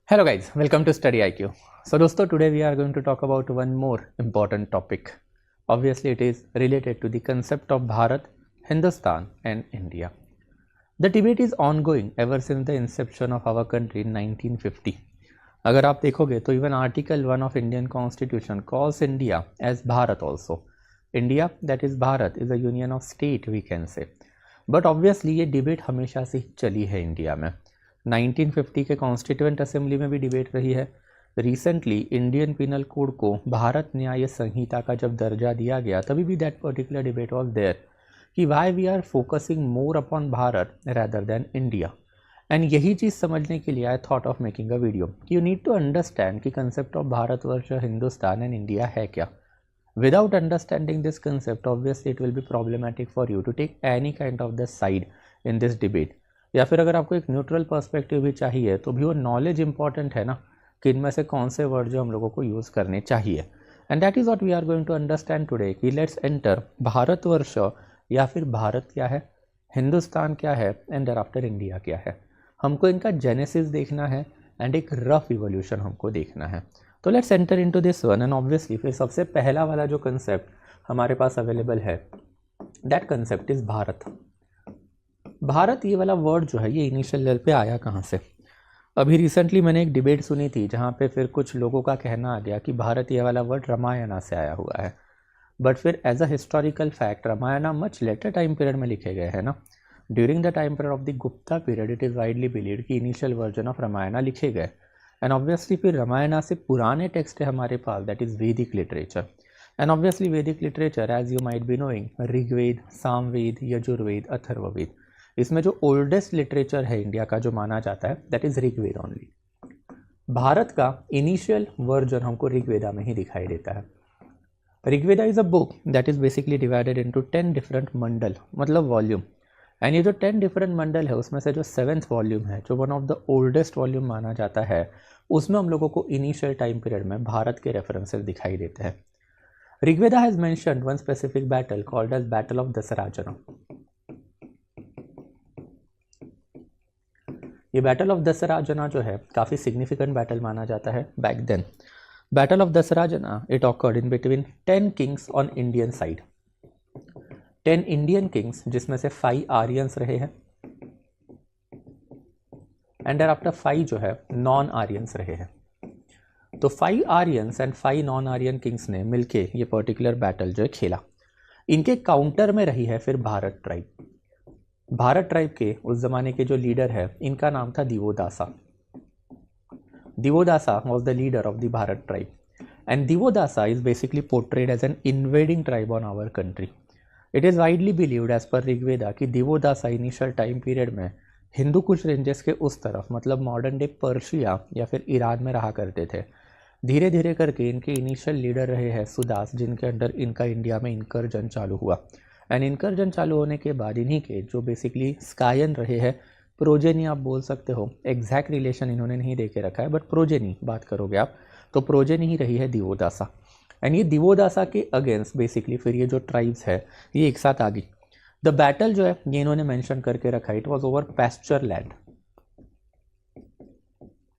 Hello guys, welcome to Study IQ. So दोस्तों, today we are going to talk about one more important topic. Obviously it is related to the concept of Bharat, Hindustan and India. The debate is ongoing ever since the inception of our country in 1950. अगर आप देखोगे तो even Article 1 of Indian Constitution calls India as Bharat also. India, that is Bharat, is a union of state we can say. But obviously ये debate हमेशा से चली है India में. 1950 के कॉन्स्टिट्यूएंट असेंबली में भी डिबेट रही है. रिसेंटली इंडियन पिनल कोड को भारत न्याय संहिता का जब दर्जा दिया गया तभी भी that particular debate was there कि why we are focusing more upon Bharat rather than India. And यही चीज़ समझने के लिए I thought of making a video कि यू नीड टू अंडरस्टैंड कि concept of Bharatvarsh, Hindustan and India है क्या. Without understanding this concept obviously it will be problematic for you to take any kind of the side in this debate. या फिर अगर आपको एक neutral perspective भी चाहिए तो भी वो नॉलेज इंपॉर्टेंट है ना कि इनमें से कौन से वर्ड जो हम लोगों को यूज़ करने चाहिए. And that is what we are going to understand today कि लेट्स एंटर भारतवर्ष या फिर भारत क्या है, हिंदुस्तान क्या है एंड देयर आफ्टर इंडिया क्या है. हमको इनका जेनेसिस देखना है एंड एक रफ इवोल्यूशन हमको देखना है. तो let's enter into this one. And obviously फिर सबसे पहला वाला जो कंसेप्ट हमारे पास अवेलेबल है that concept is Bharat. Bharat ये वाला वर्ड जो है ये इनिशियल लेवल पे आया कहाँ से. अभी रिसेंटली मैंने एक डिबेट सुनी थी जहाँ पे फिर कुछ लोगों का कहना आ गया कि भारत ये वाला वर्ड रामायणा से आया हुआ है. बट फिर as a historical fact Ramayana much later time period में लिखे गए हैं ना. During the time period of the Gupta period it is widely believed कि इनिशियल वर्जन ऑफ रामायणा लिखे गए. एंड ऑब्वियसली फिर रामायणा से पुराने टेक्स्ट है हमारे पास that is Vedic literature. And obviously Vedic literature as you might be knowing Rigveda, Samaveda, Yajurveda, Atharvaveda. इसमें जो ओल्डेस्ट लिटरेचर है इंडिया का जो माना जाता है that is Rigveda only. Bharat का इनिशियल वर्जन हमको ऋग्वेदा में ही दिखाई देता है. Rigveda is a book that is basically divided into 10 different mandal मतलब वॉल्यूम. एंड ये जो 10 डिफरेंट मंडल है उसमें से जो 7th वॉल्यूम है जो one of the oldest volume माना जाता है उसमें हम लोगों को इनिशियल टाइम पीरियड में भारत के रेफरेंसेस दिखाई देते हैं. Rigveda has mentioned one specific battle called as battle of Dasarajna. ये बैटल ऑफ दसराजना जो है काफ़ी सिग्निफिकेंट बैटल माना जाता है back then. Battle of Dasarajna it occurred in between 10 kings on Indian side. 10 Indian kings जिसमें से 5 आर्यंस रहे हैं एंड देयर आफ्टर 5 जो है नॉन आर्यंस रहे हैं. तो 5 Aryans and 5 non Aryan kings ने मिलके ये पर्टिकुलर बैटल जो है खेला. इनके काउंटर में रही है फिर भारत ट्राइब. भारत ट्राइब के उस जमाने के जो लीडर है इनका नाम था Divodasa. Divodasa was the leader of the Bharat tribe and Divodasa is basically portrayed as an invading tribe on our country. It is widely believed as per Rigveda कि दिवोदासा इनिशियल टाइम पीरियड में हिंदू कुश रेंजेस के उस तरफ मतलब मॉडर्न डे पर्शिया या फिर ईरान में रहा करते थे. धीरे धीरे करके इनके इनिशियल लीडर रहे हैं सुदास जिनके अंडर इनका इंडिया में इनकर्जन चालू हुआ. एंड इनकर्जन चालू होने के बाद इन्हीं के जो बेसिकली स्कायन रहे हैं प्रोजेनी आप बोल सकते हो. एग्जैक्ट रिलेशन इन्होंने नहीं दे के रखा है बट प्रोजेनी बात करोगे आप तो प्रोजेनी ही रही है दिवोदासा. एंड ये दिवोदासा के अगेंस्ट बेसिकली फिर ये जो ट्राइब्स है ये एक साथ आ गई. द बैटल जो है ये इन्होंने मेंशन करके रखा है it was over pasture land.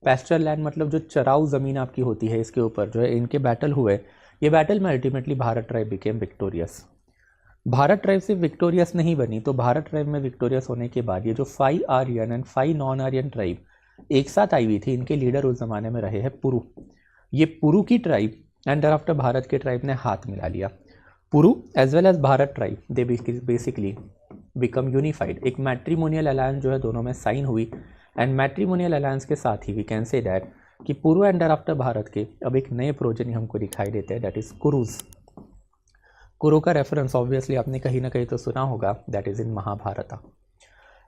Pasture land मतलब जो चराऊ ज़मीन आपकी होती है इसके ऊपर जो है इनके बैटल हुए. ये बैटल में ultimately Bharat tribe became victorious. Bharat tribe सिर्फ विक्टोरियस नहीं बनी तो भारत ट्राइब में विक्टोरियस होने के बाद ये जो 5 Aryan and 5 non Aryan tribe एक साथ आई हुई थी इनके लीडर उस जमाने में रहे हैं पुरु. ये पुरु की tribe and thereafter Bharat के ट्राइब ने हाथ मिला लिया. Puru as well as Bharat tribe they basically become unified. एक मैट्रीमोनियल अलायंस जो है दोनों में साइन हुई एंड मैट्रीमोनियल अलायंस के साथ ही वी कैन से दैट कि पुरु एंड देयर आफ्टर भारत के अब एक नए प्रोजेनी हमको दिखाई देते हैं दैट इज कुरुज. कुरु का रेफरेंस ऑब्वियसली आपने कहीं ना कहीं तो सुना होगा that is in Mahabharata.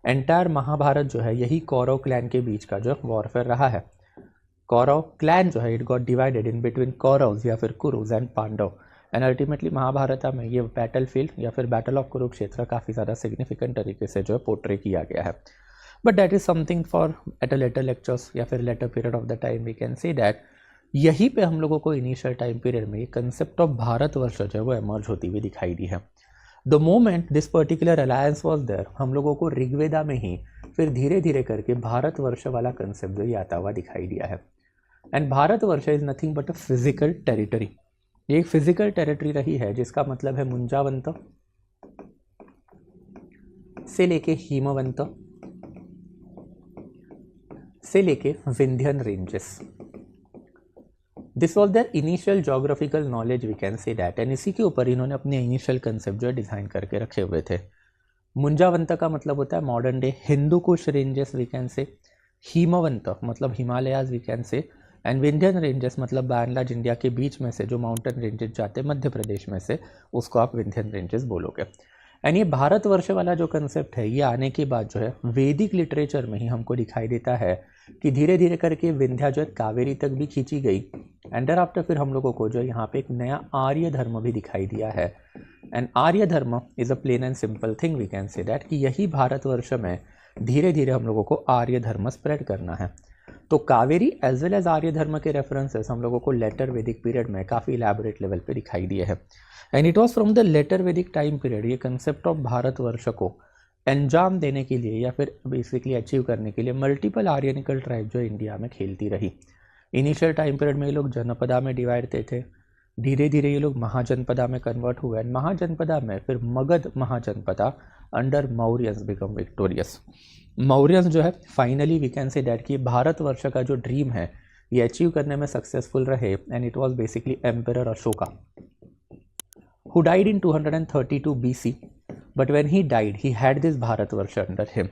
Entire Mahabharata जो है यही कौरव क्लैन के बीच का जो वॉरफेयर रहा है. कौरव क्लैन जो है it got divided in between Kauravs या फिर Kurus and Pandav. And ultimately Mahabharat में ये बैटल फील्ड या फिर बैटल ऑफ कुरुक्षेत्र काफ़ी ज़्यादा सिग्निफिकेंट तरीके से जो है पोर्ट्रे किया गया है. But that is something for at a later lectures या फिर later period of the time we can see that यहीं पे हम लोगों को इनिशियल टाइम पीरियड में ये कंसेप्ट ऑफ भारतवर्ष जो है वो एमर्ज होती हुई दिखाई दी है. The moment this particular alliance was there हम लोगों को ऋग्वेदा में ही फिर धीरे धीरे करके भारतवर्ष वाला कंसेप्ट जो ये आता हुआ दिखाई दिया है। And Bharatvarsh is nothing but a physical territory. ये एक फिजिकल टेरिटरी रही है जिसका मतलब है मुंजावंत से लेके हिमवंत से लेके Vindhyan ranges. This was their initial geographical knowledge, we can say that. And इसी के ऊपर इन्होंने अपने इनिशियल कंसेप्ट जो है डिज़ाइन करके रखे हुए थे। मुंजावंत का मतलब होता है modern day Hindu Kush ranges, we can say. Himavant मतलब Himalayas, we can say. And Vindhyan ranges मतलब बांग्लादेश इंडिया के बीच में से जो माउंटेन रेंजेस जाते हैं मध्य प्रदेश में से, उसको आप विंध्यन रेंजेस बोलोगे। एंड ये भारतवर्ष वाला जो कंसेप्ट है ये आने के बाद जो है वैदिक लिटरेचर में ही हमको दिखाई देता है कि धीरे धीरे करके विंध्या जो है कावेरी तक भी खींची गई। एंड देयर आफ्टर फिर हम लोगों को जो यहाँ पे एक नया आर्य धर्म भी दिखाई दिया है। And Arya Dharma is a plain and simple thing, we can say that कि यही भारतवर्ष में धीरे धीरे हम लोगों को आर्य धर्म स्प्रेड करना है। तो कावेरी एज वेल एज आर्य धर्म के रेफरेंसेस हम लोगों को लेटर वैदिक पीरियड में काफ़ी इलेबोरेट लेवल पे दिखाई दिए हैं। And it was from the later Vedic time period ये कंसेप्ट ऑफ भारतवर्ष को अंजाम देने के लिए या फिर बेसिकली अचीव करने के लिए मल्टीपल आर्यनिकल ट्राइब जो इंडिया में खेलती रही। इनिशियल टाइम पीरियड में ये लोग जनपदा में डिवाइड थे, धीरे धीरे ये लोग महाजनपदा में कन्वर्ट हुए। एंड महाजनपदा में फिर Magadha Mahajanapada under Mauryans become victorious. Mauryans जो है finally we can say that कि भारतवर्ष का जो ड्रीम है ये अचीव करने में सक्सेसफुल रहे। And it was basically emperor Ashoka who died in 232 BC, but when he died he had this Bharatvarsha under him.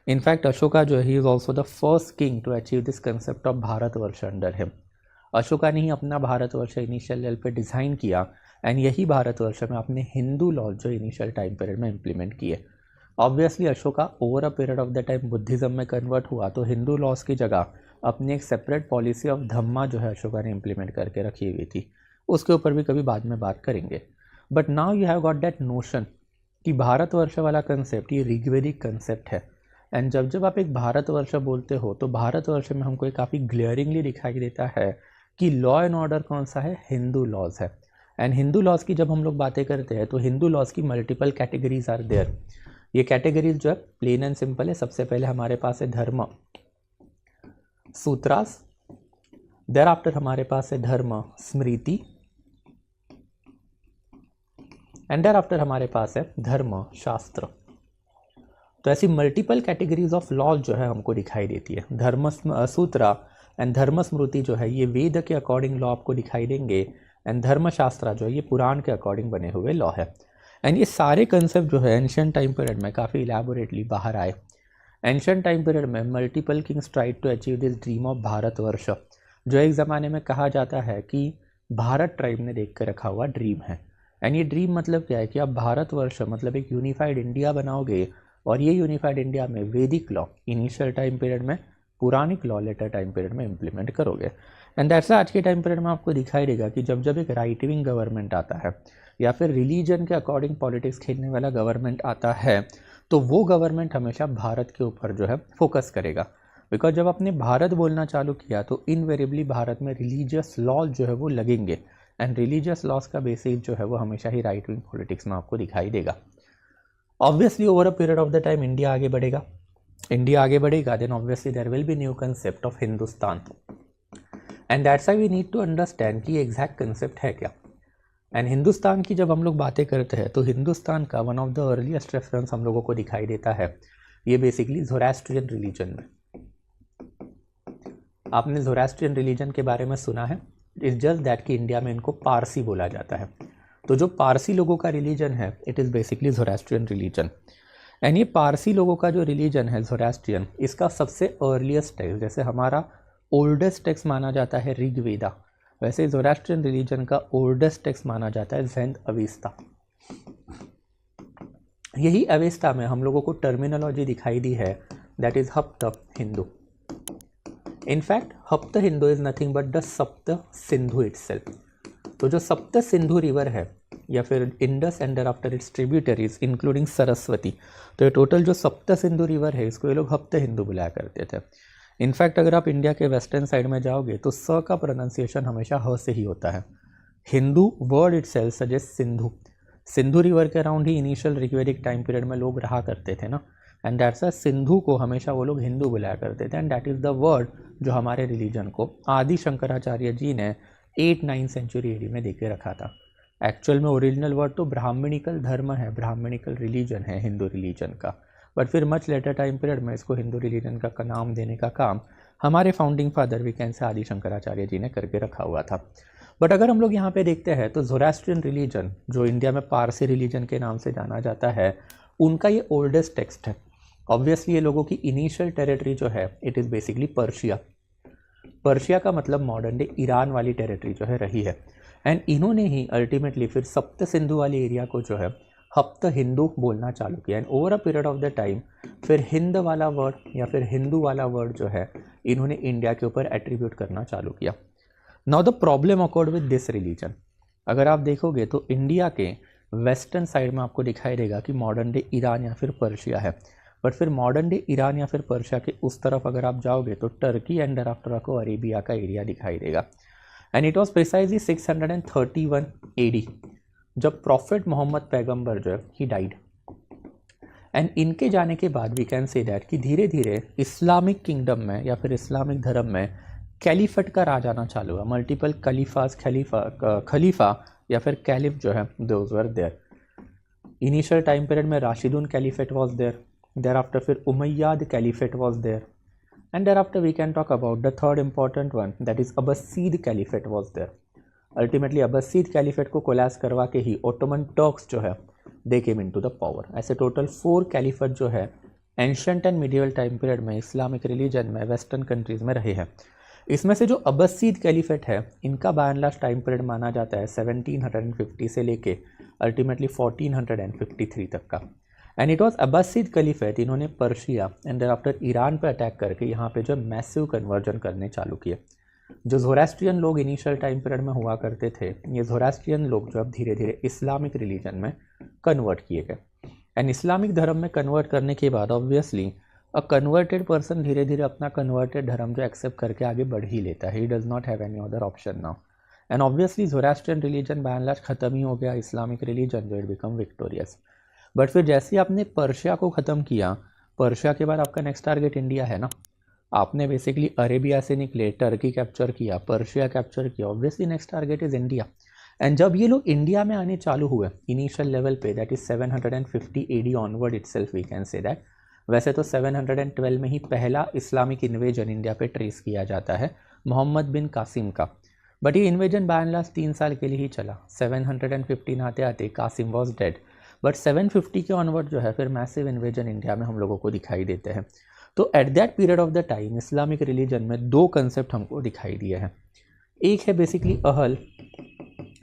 In fact Ashoka जो है he is also the first king to achieve this concept of Bharatvarsha under him. Ashoka ने ही अपना Bharatvarsh initial level पे design किया and यही भारतवर्ष में अपने Hindu laws जो इनिशियल टाइम पीरियड में इम्प्लीमेंट किए। Obviously Ashoka over a period of the time Buddhism में कन्वर्ट हुआ तो हिंदू लॉज की जगह अपनी एक सेपरेट पॉलिसी ऑफ धम्मा जो है अशोका ने इम्प्लीमेंट करके रखी हुई थी, उसके ऊपर भी कभी बाद में बात करेंगे। But now you have got that notion कि भारतवर्ष वाला कंसेप्ट ये ऋग्वेदिक कंसेप्ट है। एंड जब जब आप एक भारतवर्ष बोलते हो तो भारतवर्ष में हमको एक काफ़ी ग्लेयरिंगली दिखाई देता है कि लॉ एंड ऑर्डर कौन सा है, हिंदू लॉज है। एंड हिंदू लॉज की जब हम लोग बातें करते हैं तो हिंदू लॉज की मल्टीपल कैटेगरीज आर देयर। ये कैटेगरीज जो है प्लेन एंड सिंपल है। सबसे पहले हमारे पास है धर्म सूत्रास, देयर आफ्टर हमारे पास है धर्म स्मृति, एंड देयर आफ्टर हमारे पास है धर्म शास्त्र। तो ऐसी मल्टीपल कैटेगरीज ऑफ लॉज जो है हमको दिखाई देती है। धर्म सूत्र एंड धर्म स्मृति जो है ये वेद के अकॉर्डिंग लॉ आपको दिखाई देंगे। एंड धर्म शास्त्र जो है ये पुराण के अकॉर्डिंग बने हुए लॉ है। एंड ये सारे कंसेप्ट जो है एंशियंट टाइम पीरियड में काफ़ी इलेबोरेटली बाहर आए। एंशियंट टाइम पीरियड में multiple kings tried to achieve this dream of Bharatvarsha, जो एक ज़माने में कहा जाता है कि भारत ट्राइब ने देख कर रखा हुआ ड्रीम है। एंड ये ड्रीम मतलब क्या है कि आप भारतवर्ष मतलब एक यूनिफाइड इंडिया बनाओगे और ये यूनिफाइड इंडिया में वैदिक लॉ इनिशियल टाइम पीरियड में, Puranic law letter time period में इम्प्लीमेंट करोगे। एंड दैट्स आज के टाइम पीरियड में आपको दिखाई देगा कि जब जब एक राइट विंग गवर्नमेंट आता है या फिर रिलीजन के अकॉर्डिंग पॉलिटिक्स खेलने वाला गवर्नमेंट आता है तो वो गवर्नमेंट हमेशा भारत के ऊपर जो है फोकस करेगा। बिकॉज जब आपने भारत बोलना चालू किया तो इनवेरिएबली भारत में रिलीजियस लॉज जो है वो लगेंगे। एंड रिलीजियस लॉज का बेसिस जो है वो हमेशा ही राइट विंग पॉलिटिक्स में आपको दिखाई देगा। Obviously over a period of the time India आगे बढ़ेगा, then obviously there will be new concept of Hindustan. And that's why we need to understand कि एग्जैक्ट कंसेप्ट है क्या। एंड हिंदुस्तान की जब हम लोग बातें करते हैं तो हिंदुस्तान का one of the earliest reference हम लोगों को दिखाई देता है ये बेसिकली ज़ोरास्ट्रियन रिलीजन में। आपने ज़ोरास्ट्रियन रिलीजन के बारे में सुना है, इट्स जस्ट दैट कि इंडिया में इनको पारसी बोला जाता है। तो जो पारसी लोगों का रिलीजन है it is basically Zoroastrian religion. And ये पारसी लोगों का जो रिलीजन है ज़ोरास्ट्रियन, इसका सबसे अर्लीस्ट टेक्स्ट, जैसे हमारा ओल्डेस्ट टेक्स्ट माना जाता है ऋग्वेदा, वैसे ज़ोरास्ट्रियन रिलीजन का ओल्डेस्ट टेक्स्ट माना जाता है ज़ेंद अवेस्ता। यही अवेस्ता में हम लोगों को टर्मिनोलॉजी दिखाई दी है that is Hapta Hindu. In fact Hapta Hindu is nothing but the Sapta Sindhu itself. तो जो सप्त सिंधु रिवर है या फिर Indus and after it's tributaries including Saraswati, तो ये टोटल जो सप्त सिंधु रिवर है इसको ये लोग हप्त हिंदू बुलाया करते थे। इनफैक्ट अगर आप इंडिया के वेस्टर्न साइड में जाओगे तो स का प्रोनाउंसिएशन हमेशा ह से ही होता है। Hindu word itself suggest Sindhu. Sindhu river के अराउंड ही इनिशियल ऋग्वेदिक टाइम पीरियड में लोग रहा करते थे ना। एंड दैट्स अ सिंधु को हमेशा वो लोग हिंदू बुलाया करते थे, and that is the word जो हमारे रिलीजन को आदि शंकराचार्य जी ने 8-9 सेंचुरी एडी में देके रखा था। एक्चुअल में ओरिजिनल वर्ड तो ब्राह्मणिकल धर्म है, ब्राह्मणिकल रिलीजन है हिंदू रिलीजन का, बट फिर मच लेटर टाइम पीरियड में इसको हिंदू रिलीजन का नाम देने का काम हमारे फाउंडिंग फादर वी कैन से आदि शंकराचार्य जी ने करके रखा हुआ था। बट अगर हम लोग यहाँ पे देखते हैं तो ज़ोरास्ट्रियन रिलीजन, जो इंडिया में पारसी रिलीजन के नाम से जाना जाता है, उनका ये ओल्डेस्ट टेक्स्ट है। ऑब्वियसली ये लोगों की इनिशियल टेरिटरी जो है it is basically Persia. Persia का मतलब मॉडर्न डे ईरान वाली टेरिटरी जो है रही है, एंड इन्होंने ही अल्टीमेटली फिर सप्त सिंधु वाली एरिया को जो है हप्त हिंदू बोलना चालू किया, and over a period of the time फिर हिंद वाला वर्ड या फिर हिंदू वाला वर्ड जो है इन्होंने इंडिया के ऊपर एट्रीब्यूट करना चालू किया। Now the problem accord with this religion, अगर आप देखोगे तो इंडिया के वेस्टर्न साइड में आपको दिखाई देगा कि मॉडर्न डे ईरान या फिर पर्शिया है, बट फिर मॉडर्न डे ईरान या फिर पर्शिया के उस तरफ अगर आप जाओगे तो टर्की एंड thereafter आपको अरेबिया का एरिया दिखाई देगा। And it was precisely 631 AD जब प्रॉफिट मोहम्मद पैगंबर जो है ही डाइड, एंड इनके जाने के बाद वी कैन से दैट कि धीरे धीरे इस्लामिक किंगडम में या फिर इस्लामिक धर्म में कैलिफेट का राज आना चालू हुआ। मल्टीपल खलीफा या फिर कैलिफ जो है those were there. Initial time period में Rashidun caliphate was there, thereafter फिर Umayyad caliphate was there, and thereafter we can talk about the third important one that is Abbasid caliphate was there. Ultimately Abbasid caliphate को collapse करवा के ही Ottoman Turks जो है they came into the power. ऐसे total 4 caliphate जो है ancient and medieval time period में इस्लामिक रिलीजन में वेस्टर्न कंट्रीज में रहे हैं। इसमें से जो अब्बासीद कैलिफेट है इनका by and large time period माना जाता है 1750 से लेके अल्टीमेटली 1453 तक का, and it was Abbasid caliphate. इन्होंने पर्शिया एंड thereafter ईरान पर अटैक करके यहाँ पे जो मैसिव कन्वर्जन करने चालू किए। जो ज़ोरास्ट्रियन लोग इनिशियल टाइम पीरियड में हुआ करते थे, ये ज़ोरास्ट्रियन लोग जो अब धीरे धीरे इस्लामिक रिलीजन में कन्वर्ट किए गए, एंड इस्लामिक धर्म में कन्वर्ट करने के बाद ऑब्वियसली अ कन्वर्टेड पर्सन धीरे धीरे अपना कन्वर्टेड धर्म जो एक्सेप्ट करके आगे बढ़ ही लेता है। He does not have any other option now, and obviously Zoroastrian religion by and large खत्म ही हो गया, इस्लामिक रिलीजन जो इट बिकम विक्टोरियस। बट फिर जैसे ही आपने पर्शिया को ख़त्म किया, पर्शिया के बाद आपका नेक्स्ट टारगेट इंडिया है ना। आपने बेसिकली अरेबिया से निकले, टर्की कैप्चर किया, पर्शिया कैप्चर किया, obviously next target is India. And जब ये लोग इंडिया में आने चालू हुए इनिशियल लेवल पे, that is 750 AD onward itself we can say that. वैसे तो 712 में ही पहला इस्लामिक इन्वेजन इंडिया पे ट्रेस किया जाता है मोहम्मद बिन कासिम का, बट ये इन्वेजन बाय एंड लार्ज 3 साल के लिए ही चला। 715 आते आते कासिम वॉज डेड, बट 750 के ऑनवर्ड जो है फिर मैसिव इन्वेजन इंडिया में हम लोगों को दिखाई देते हैं। तो at that period of the time Islamic religion में 2 कंसेप्ट हमको दिखाई दिए हैं। एक है बेसिकली अहल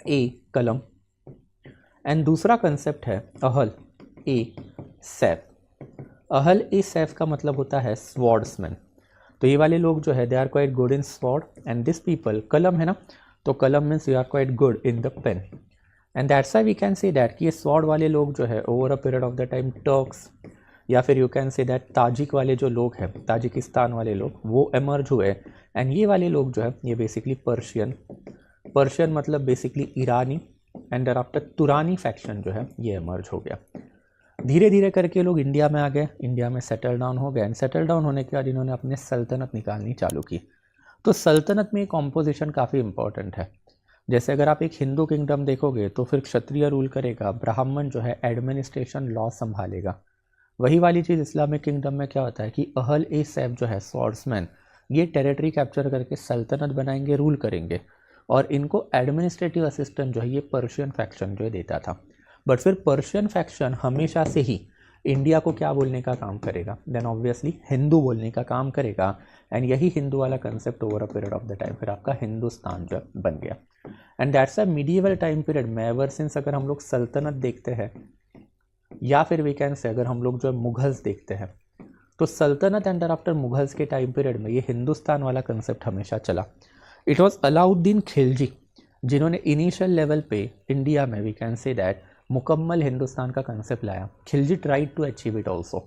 ए कलम, एंड दूसरा कंसेप्ट है अहल ए सैफ। अहल ए सैफ का मतलब होता है स्वॉर्ड्समैन। तो ये वाले लोग जो है they are quite good in sword, and this people, कलम है ना, तो कलम means you are quite good in the pen, and that's why we can say that कि ये स्वॉर्ड वाले लोग जो है over a period of the time Turks या फिर you can say that Tajik वाले जो लोग हैं, ताजिकिस्तान वाले लोग, वो एमर्ज हुए, एंड ये वाले लोग जो है ये बेसिकली पर्शियन मतलब बेसिकली ईरानी, एंड thereafter तुरानी फैक्शन जो है ये एमर्ज हो गया। धीरे धीरे करके लोग इंडिया में आ गए, इंडिया में सेटल डाउन हो गए, एंड सेटल डाउन होने के बाद इन्होंने अपने सल्तनत निकालनी चालू की। तो सल्तनत में कॉम्पोजिशन काफ़ी इंपॉर्टेंट है। जैसे अगर आप एक हिंदू किंगडम देखोगे तो फिर क्षत्रिय रूल करेगा, ब्राह्मण जो है एडमिनिस्ट्रेशन लॉ संभालेगा। वही वाली चीज़ इस्लामिक किंगडम में क्या होता है कि अहल ए सैफ जो है स्वॉर्ड्समैन, ये टेरिटरी कैप्चर करके सल्तनत बनाएंगे, रूल करेंगे, और इनको एडमिनिस्ट्रेटिव असिस्टेंट जो है ये पर्शियन फैक्शन जो है देता था। बट फिर पर्शियन फैक्शन हमेशा से ही इंडिया को क्या बोलने का काम करेगा, देन ऑब्वियसली हिंदू बोलने का काम करेगा, एंड यही हिंदू वाला concept over a period of the time फिर आपका हिंदुस्तान जो बन गया। And that's a medieval time period में एवर सिंस अगर हम लोग सल्तनत देखते हैं या फिर वी कैन से अगर हम लोग जो है मुगल्स देखते हैं, तो सल्तनत एंड आफ्टर मुगल्स के टाइम पीरियड में ये हिंदुस्तान वाला कंसेप्ट हमेशा चला। इट वॉज अलाउद्दीन खिलजी जिन्होंने इनिशियल लेवल पे इंडिया में वी कैन से दैट मुकम्मल हिंदुस्तान का कंसेप्ट लाया। Khilji tried to achieve it also.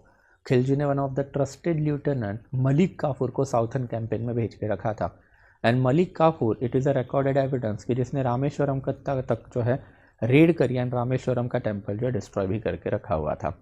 Khilji ने one of the trusted lieutenant Malik Kafur को साउथर्न कैंपेन में भेज के रखा था, and Malik Kafur it is a recorded evidence कि जिसने रामेश्वरम तक जो है रेड करी, एंड रामेश्वरम का टेम्पल जो है डिस्ट्रॉय भी करके रखा हुआ था।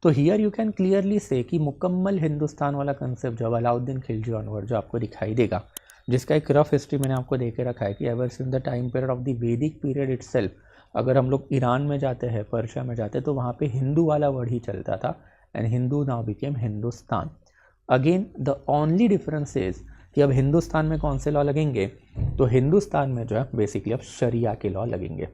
तो हियर यू कैन क्लियरली से कि मुकम्मल हिंदुस्तान वाला कंसेप्ट जो अलाउद्दीन खिलजी ऑनवर्ड जो आपको दिखाई देगा, जिसका एक रफ हिस्ट्री मैंने आपको दे के रखा है कि ever since the time period of the वैदिक पीरियड इटसेल्फ, अगर हम लोग ईरान में जाते हैं, पर्शिया में जाते हैं, तो वहाँ पे हिंदू वाला वर्ड ही चलता था and Hindu now became Hindustan. Again the only difference is कि अब हिंदुस्तान में कौन से लॉ लगेंगे, तो हिंदुस्तान में जो है बेसिकली अब शरिया के लॉ लगेंगे।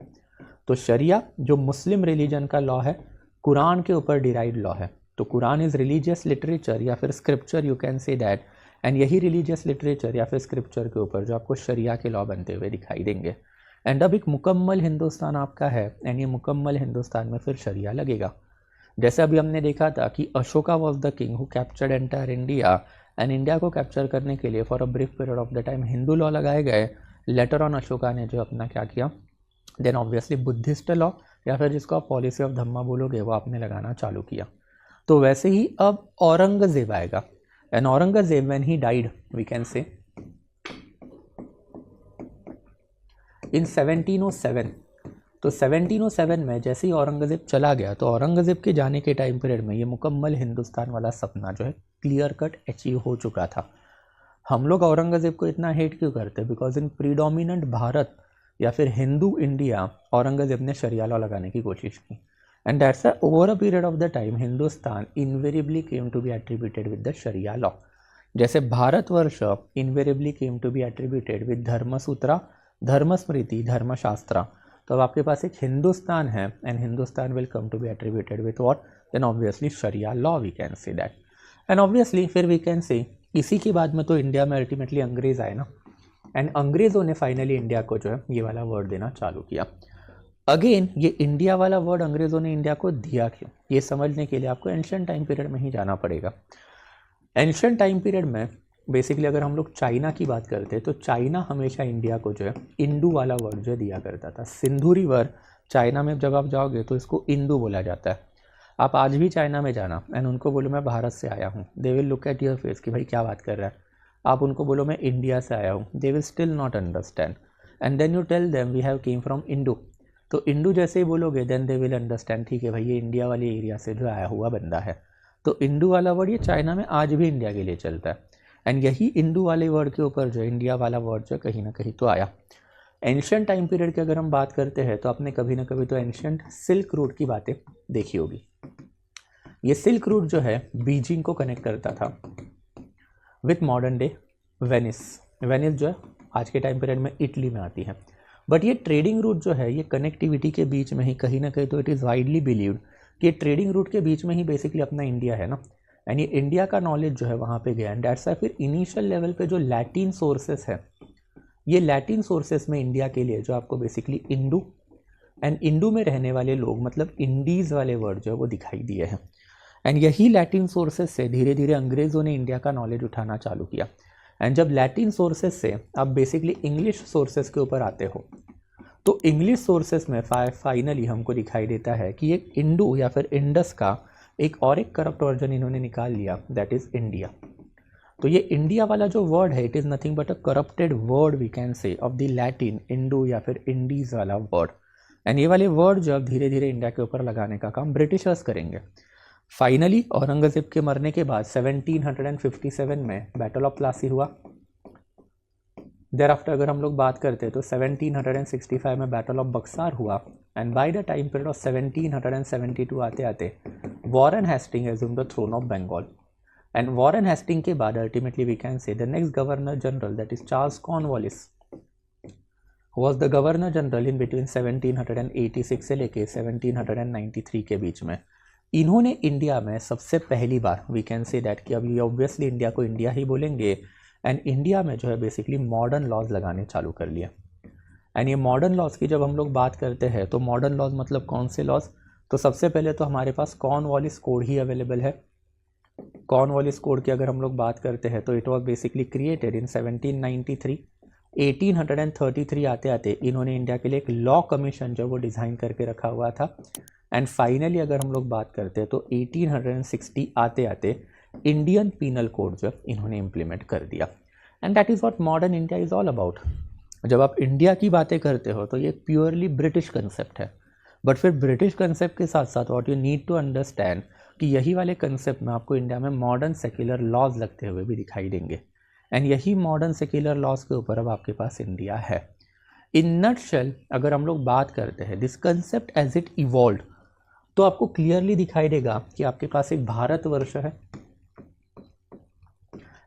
तो शरिया जो मुस्लिम रिलीजन का लॉ है, कुरान के ऊपर डिराइव्ड लॉ है। तो कुरान इज़ रिलीजियस लिटरेचर या फिर scripture, you can say that, and यही रिलीजियस लिटरेचर या फिर स्क्रिप्चर के ऊपर जो आपको शरिया के लॉ बनते हुए दिखाई देंगे। एंड अब एक मुकम्मल हिंदुस्तान आपका है एंड ये मुकम्मल हिंदुस्तान में फिर शरिया लगेगा। जैसे अभी हमने देखा था कि Ashoka was the king who captured entire India, and India को कैप्चर करने के लिए for a brief period of the time Hindu law लगाए गए। लेटर ऑन अशोका ने जो अपना क्या किया, देन ऑब्वियसली बुद्धिस्ट लॉ या फिर जिसको आप पॉलिसी ऑफ धम्मा बोलोगे वो आपने लगाना चालू किया। तो वैसे ही अब औरंगजेब आएगा and Aurangzeb when he died we can say in 1707, तो 1707 में जैसे ही औरंगजेब चला गया, तो औरंगजेब के जाने के टाइम पीरियड में ये मुकम्मल हिंदुस्तान वाला सपना जो है क्लियर कट अचीव हो चुका था। हम लोग औरंगजेब को इतना हेट क्यों करते हैं, बिकॉज इन प्रीडोमिनेंट भारत या फिर हिंदू इंडिया औरंगजेब ने शरिया लॉ लगाने की कोशिश की, and that's over a period of the time Hindustan invariably came to be attributed with the sharia law. जैसे Bharatvarsh invariably came to be attributed with Dharmasutra, Dharmasmriti, Dharmashastra. तो अब आपके पास एक हिंदुस्तान है and Hindustan will come to be attributed with what, then obviously sharia law we can say that. And obviously फिर we can say इसी के बाद में तो इंडिया में अल्टीमेटली अंग्रेज आए ना, एंड अंग्रेज़ों ने फाइनली इंडिया को जो है ये वाला वर्ड देना चालू किया। अगेन ये इंडिया वाला वर्ड अंग्रेज़ों ने इंडिया को दिया क्यों, ये समझने के लिए आपको एंशिएंट टाइम पीरियड में ही जाना पड़ेगा। एंशिएंट टाइम पीरियड में बेसिकली अगर हम लोग चाइना की बात करते हैं तो चाइना हमेशा इंडिया को जो है इंडू वाला वर्ड जो दिया करता था। सिंधु रिवर चाइना में जब आप जाओगे तो इसको इंडू बोला जाता है। आप आज भी चाइना में जाना एंड उनको बोलो मैं भारत से आया हूँ, they will look at your face कि भाई क्या बात कर रहा है। आप उनको बोलो मैं इंडिया से आया हूँ, they will still not understand, and then you tell them we have come from Indu, तो इंडू जैसे ही बोलोगे देन दे विल अंडरस्टैंड, ठीक है भाई ये इंडिया वाले एरिया से जो आया हुआ बंदा है। तो इंडू वाला वर्ड ये चाइना में आज भी इंडिया के लिए चलता है, एंड यही इंडू वाले वर्ड के ऊपर जो इंडिया वाला वर्ड जो कहीं ना कहीं तो आया। एंशिएंट टाइम पीरियड की अगर हम बात करते हैं तो आपने कभी ना कभी तो एंशिएंट सिल्क रूट की बातें देखी होगी। ये सिल्क रूट जो है बीजिंग को कनेक्ट करता था with modern day Venice. Venice जो है आज के टाइम पीरियड में इटली में आती है, बट ये ट्रेडिंग रूट जो है ये कनेक्टिविटी के बीच में ही कहीं ना कहीं तो इट इज़ वाइडली बिलीव्ड कि ट्रेडिंग रूट के बीच में ही बेसिकली अपना इंडिया है ना, एंड ये इंडिया का नॉलेज जो है वहाँ पे गया। एंड दैट्स वाई फिर इनिशियल लेवल पे जो लैटिन सोर्सेस है, ये लैटिन सोर्सेस में इंडिया के लिए जो आपको बेसिकली इंडू एंड इंडू में रहने वाले लोग मतलब इंडीज़ वाले वर्ड जो है वो दिखाई दिए हैं। एंड यही लैटिन सोर्सेस से धीरे धीरे अंग्रेज़ों ने इंडिया का नॉलेज उठाना चालू किया। एंड जब लैटिन सोर्सेस से आप बेसिकली इंग्लिश सोर्सेस के ऊपर आते हो तो इंग्लिश सोर्सेस में फाइनली हमको दिखाई देता है कि एक इंडू या फिर इंडस का एक करप्ट वर्जन इन्होंने निकाल लिया, दैट इज़ इंडिया। तो ये इंडिया वाला जो वर्ड है it is nothing but a corrupted word we can say of the Latin Indu या फिर इंडीज़ वाला वर्ड। एंड ये वाले वर्ड जो अब धीरे धीरे इंडिया के ऊपर लगाने का काम ब्रिटिशर्स करेंगे। फाइनली औरंगजेब के मरने के बाद 1757 में बैटल ऑफ प्लासी हुआ। देर आफ्टर अगर हम लोग बात करते हैं तो 1765 में बैटल ऑफ बक्सार हुआ, and by the time period of 1772 आते आते Warren Hasting assumed the throne of Bengal. And Warren Hasting के बाद ultimately we can say the next governor general that is Charles Cornwallis was the governor general in between 1786 से लेके 1793 के बीच में। इन्होंने India में सबसे पहली बार वी कैन से दैट कि अभी ऑब्वियसली इंडिया को इंडिया ही बोलेंगे, एंड इंडिया में जो है बेसिकली मॉडर्न लॉज लगाने चालू कर लिया। एंड ये मॉडर्न लॉज की जब हम लोग बात करते हैं तो मॉडर्न लॉज मतलब कौन से लॉज, तो सबसे पहले तो हमारे पास कॉर्नवालिस कोड ही अवेलेबल है। कॉर्नवालिस कोड की अगर हम लोग बात करते हैं तो it was basically created in 1793। 1833 आते आते इन्होंने इंडिया के लिए एक लॉ कमीशन जो वो डिज़ाइन करके रखा हुआ था। एंड फाइनली अगर हम लोग बात करते हैं तो 1860 आते आते इंडियन पीनल कोड जो इन्होंने इम्प्लीमेंट कर दिया। And that is what modern India is all about. जब आप इंडिया की बातें करते हो तो ये प्योरली ब्रिटिश कंसेप्ट है, बट फिर ब्रिटिश कंसेप्ट के साथ साथ what you need to understand कि यही वाले कंसेप्ट में आपको इंडिया में मॉडर्न सेक्युलर लॉज लगते हुए भी दिखाई देंगे। एंड यही मॉडर्न सेक्युलर लॉज के ऊपर अब आपके पास इंडिया है। इन नटशेल अगर हम लोग बात करते हैं this concept as it evolve, तो आपको क्लियरली दिखाई देगा कि आपके पास एक भारतवर्ष है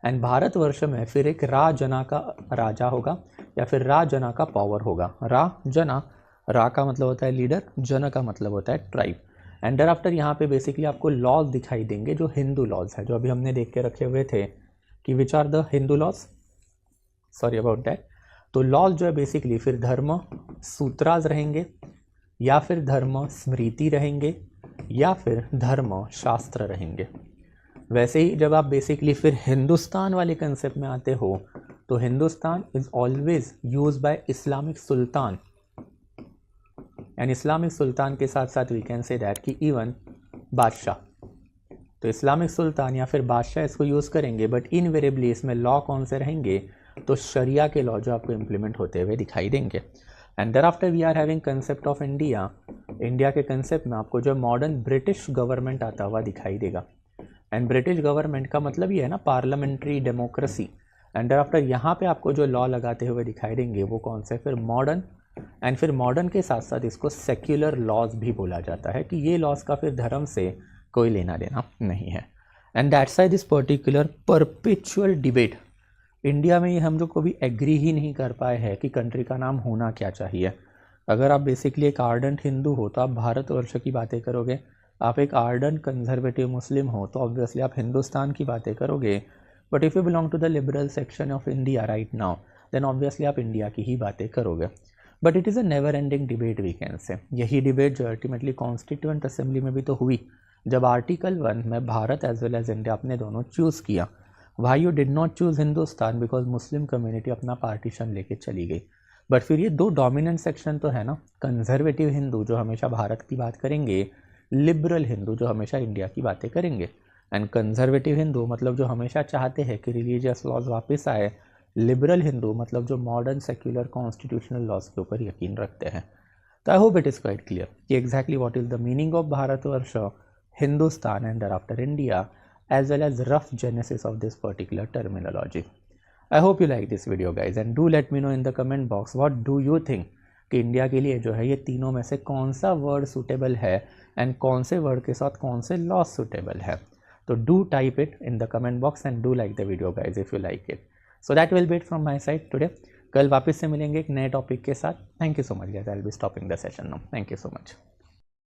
एंड भारतवर्ष में फिर एक राजना का राजा होगा या फिर राजना का पावर होगा। राजना, रा का मतलब होता है लीडर, जन का मतलब होता है ट्राइब। एंड देयर आफ्टर यहाँ पे बेसिकली आपको लॉज दिखाई देंगे जो हिंदू लॉज है, जो अभी हमने देख के रखे हुए थे कि which are the Hindu laws, sorry about that. तो लॉज जो है बेसिकली फिर धर्म सूत्राज रहेंगे या फिर धर्म स्मृति रहेंगे या फिर धर्म शास्त्र रहेंगे। वैसे ही जब आप बेसिकली फिर हिंदुस्तान वाले कंसेप्ट में आते हो तो Hindustan is always use by Islamic sultan and Islamic sultan के साथ साथ वी कैन से दैट कि इवन बादशाह, तो इस्लामिक सुल्तान या फिर बादशाह इसको यूज़ करेंगे। बट इनवेरेबली इसमें लॉ कौन से रहेंगे, तो शरिया के लॉ जो आपको इम्प्लीमेंट होते हुए दिखाई देंगे। And thereafter we are having concept of India. India के कंसेप्ट में आपको जो मॉडर्न ब्रिटिश गवर्नमेंट आता हुआ दिखाई देगा। एंड ब्रिटिश गवर्नमेंट का मतलब ये है ना parliamentary democracy. And thereafter यहाँ पे आपको जो लॉ लगाते हुए दिखाई देंगे वो कौन से, फिर मॉडर्न। एंड फिर मॉडर्न के साथ साथ इसको सेक्युलर लॉज भी बोला जाता है कि ये लॉज का फिर धर्म से कोई लेना देना नहीं है। And that's why this particular perpetual debate India में ये हम लोग को भी एग्री ही नहीं कर पाए हैं कि कंट्री का नाम होना क्या चाहिए। अगर आप बेसिकली एक आर्डेंट हिंदू हो तो आप भारतवर्ष की बातें करोगे, आप एक आर्डेंट कंजर्वेटिव मुस्लिम हो तो ऑब्वियसली आप हिंदुस्तान की बातें करोगे। But if you belong to the liberal section of India right now then obviously आप इंडिया की ही बातें करोगे। But it is a never ending debate we can say. यही डिबेट जो अल्टीमेटली कॉन्स्टिट्यूएंट असेंबली में भी तो हुई जब आर्टिकल 1 में Bharat as well as India अपने दोनों चूज़ किया। Why you did not choose Hindustan, because Muslim community अपना पार्टीशन लेके चली गई। बट फिर ये दो डोमिनेंट सेक्शन तो है ना, कंजर्वेटिव हिंदू जो हमेशा भारत की बात करेंगे, लिबरल हिंदू जो हमेशा इंडिया की बातें करेंगे। एंड कंजर्वेटिव हिंदू मतलब जो हमेशा चाहते हैं कि रिलीजियस लॉज वापस आए, लिबरल हिंदू मतलब जो मॉडर्न सेक्युलर कॉन्स्टिट्यूशनल लॉज के ऊपर यकीन रखते हैं। तो I hope it is quite clear कि exactly what is the meaning of Bharatvarsh, Hindustan and thereafter India, as well as rough genesis of this particular terminology. I hope you like this video guys and do let me know in the comment box what do you think कि India के लिए जो है ये तीनों में से कौन सा वर्ड सूटेबल है एंड कौन से वर्ड के साथ कौन से लॉज सूटेबल है। तो do type it in the comment box and do like the video guys if you like it. So that will be it from my side today. कल वापस से मिलेंगे एक नए टॉपिक के साथ। Thank you so much guys, I will be stopping the session now. Thank you so much.